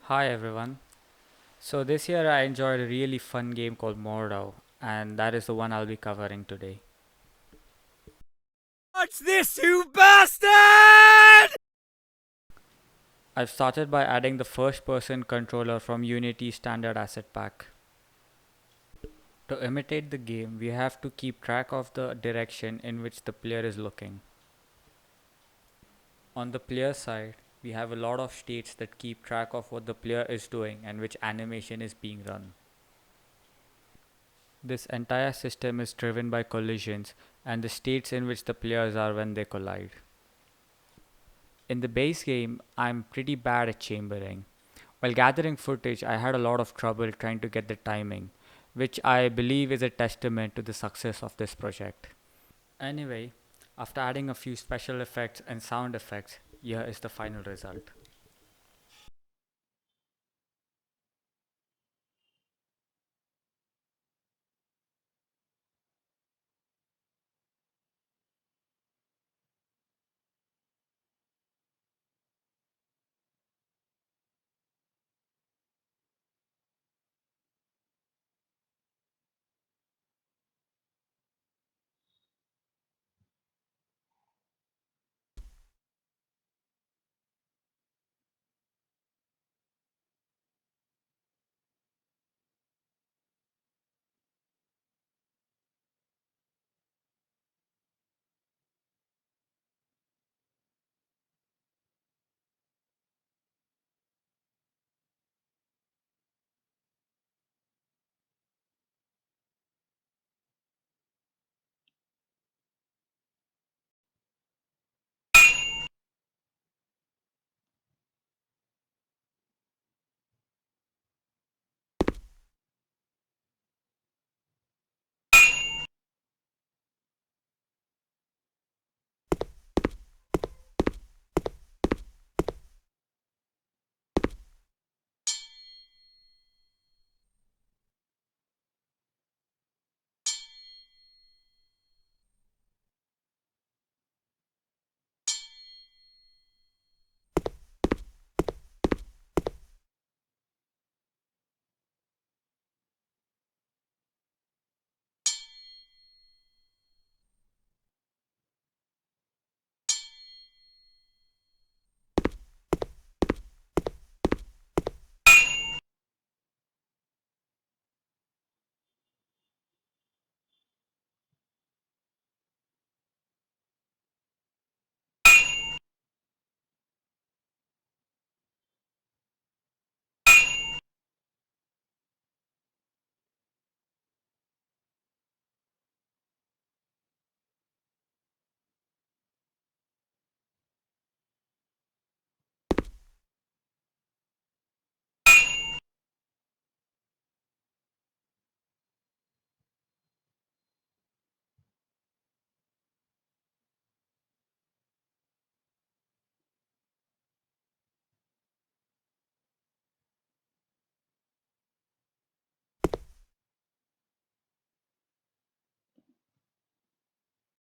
Hi everyone. So this year I enjoyed a really fun game called Mordhau, and that is the one I'll be covering today. Watch this, you bastard! I've started by adding the first person controller from Unity standard asset pack. To imitate the game, we have to keep track of the direction in which the player is looking. On the player side, we have a lot of states that keep track of what the player is doing and which animation is being run. This entire system is driven by collisions and the states in which the players are when they collide. In the base game, I'm pretty bad at chambering. While gathering footage, I had a lot of trouble trying to get the timing, which I believe is a testament to the success of this project. Anyway, after adding a few special effects and sound effects, here is the final result.